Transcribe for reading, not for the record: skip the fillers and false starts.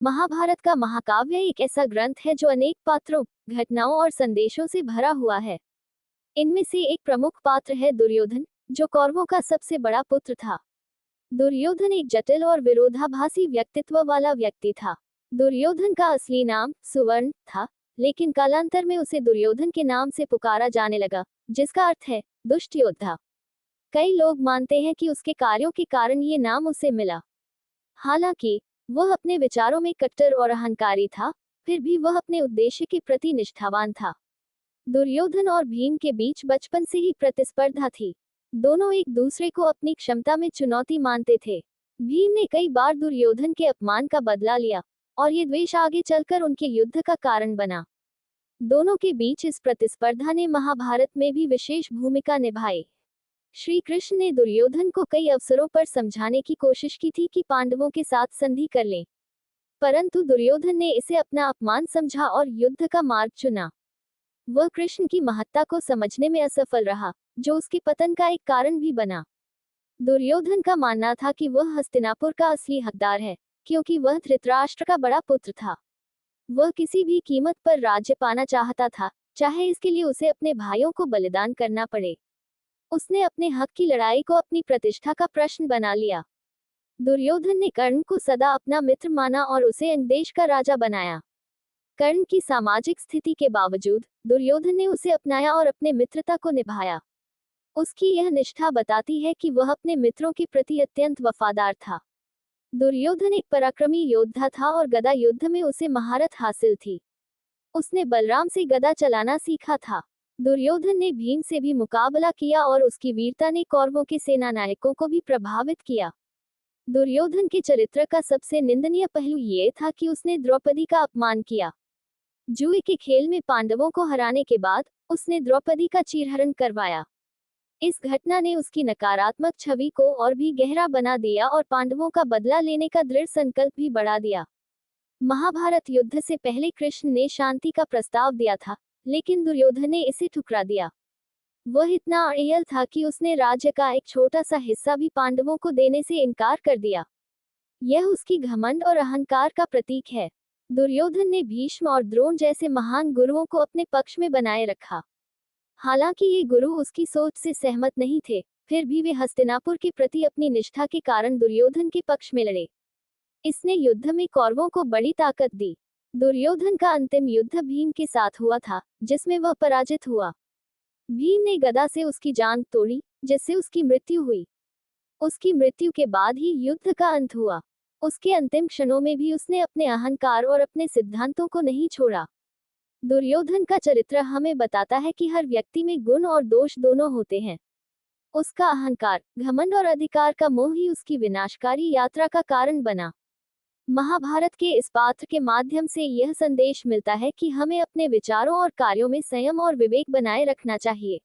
महाभारत का महाकाव्य एक ऐसा ग्रंथ है जो अनेक पात्रों, घटनाओं और संदेशों से भरा हुआ है। इनमें से एक प्रमुख पात्र है दुर्योधन, जो कौरवों का सबसे बड़ा पुत्र था। दुर्योधन एक जटिल और विरोधाभासी व्यक्तित्व वाला व्यक्ति था। दुर्योधन का असली नाम सुवर्ण था, लेकिन कालांतर में उसे दुर्योधन के नाम से पुकारा जाने लगा, जिसका अर्थ है दुष्ट योद्धा। कई लोग मानते हैं कि उसके कार्यों के कारण ये नाम उसे मिला। हालांकि वह अपने विचारों में कट्टर और अहंकारी था, फिर भी वह अपने उद्देश्य के प्रति निष्ठावान था। दुर्योधन और भीम के बीच बचपन से ही प्रतिस्पर्धा थी। दोनों एक दूसरे को अपनी क्षमता में चुनौती मानते थे। भीम ने कई बार दुर्योधन के अपमान का बदला लिया, और ये द्वेष आगे चलकर उनके युद्ध का कारण बना। दोनों के बीच इस प्रतिस्पर्धा ने महाभारत में भी विशेष भूमिका निभाई। श्री कृष्ण ने दुर्योधन को कई अवसरों पर समझाने की कोशिश की थी कि पांडवों के साथ संधि कर लें, परंतु दुर्योधन ने इसे अपना अपमान समझा और युद्ध का मार्ग चुना। वह कृष्ण की महत्ता को समझने में असफल रहा, जो उसके पतन का एक कारण भी बना। दुर्योधन का मानना था कि वह हस्तिनापुर का असली हकदार है, क्योंकि वह धृतराष्ट्र का बड़ा पुत्र था। वह किसी भी कीमत पर राज्य पाना चाहता था, चाहे इसके लिए उसे अपने भाइयों को बलिदान करना पड़े। उसने अपने हक की लड़ाई को अपनी प्रतिष्ठा का प्रश्न बना लिया। दुर्योधन ने कर्ण को सदा अपना मित्र माना और उसे अंगदेश का राजा बनाया। कर्ण की सामाजिक स्थिति के बावजूद दुर्योधन ने उसे अपनाया और अपने मित्रता को निभाया। उसकी यह निष्ठा बताती है कि वह अपने मित्रों के प्रति अत्यंत वफादार था। दुर्योधन एक पराक्रमी योद्धा था और गदा युद्ध में उसे महारत हासिल थी। उसने बलराम से गदा चलाना सीखा था। दुर्योधन ने भीम से भी मुकाबला किया और उसकी वीरता ने कौरवों के सेनानायकों को भी प्रभावित किया। दुर्योधन के चरित्र का सबसे निंदनीय पहलू ये था कि उसने द्रौपदी का अपमान किया। जुए के खेल में पांडवों को हराने के बाद उसने द्रौपदी का चीरहरण करवाया। इस घटना ने उसकी नकारात्मक छवि को और भी गहरा बना दिया और पांडवों का बदला लेने का दृढ़ संकल्प भी बढ़ा दिया। महाभारत युद्ध से पहले कृष्ण ने शांति का प्रस्ताव दिया था, लेकिन दुर्योधन ने इसे ठुकरा दिया। वह इतना अड़ियल था कि उसने राज्य का एक छोटा सा हिस्सा भी पांडवों को देने से इनकार कर दिया। यह उसकी घमंड और अहंकार का प्रतीक है। दुर्योधन ने भीष्म और द्रोण जैसे महान गुरुओं को अपने पक्ष में बनाए रखा। हालांकि ये गुरु उसकी सोच से सहमत नहीं थे, फिर भी वे हस्तिनापुर के प्रति अपनी निष्ठा के कारण दुर्योधन के पक्ष में लड़े। इसने युद्ध में कौरवों को बड़ी ताकत दी। दुर्योधन का अंतिम युद्ध भीम के साथ हुआ था, जिसमें वह पराजित हुआ। भीम ने गदा से उसकी जांघ तोड़ी, जिससे उसकी मृत्यु हुई। उसकी मृत्यु के बाद ही युद्ध का अंत हुआ। उसके अंतिम क्षणों में भी उसने अपने अहंकार और अपने सिद्धांतों को नहीं छोड़ा। दुर्योधन का चरित्र हमें बताता है कि हर व्यक्ति में गुण और दोष दोनों होते हैं। उसका अहंकार, घमंड और अधिकार का मोह ही उसकी विनाशकारी यात्रा का कारण बना। महाभारत के इस पात्र के माध्यम से यह संदेश मिलता है कि हमें अपने विचारों और कार्यों में संयम और विवेक बनाए रखना चाहिए।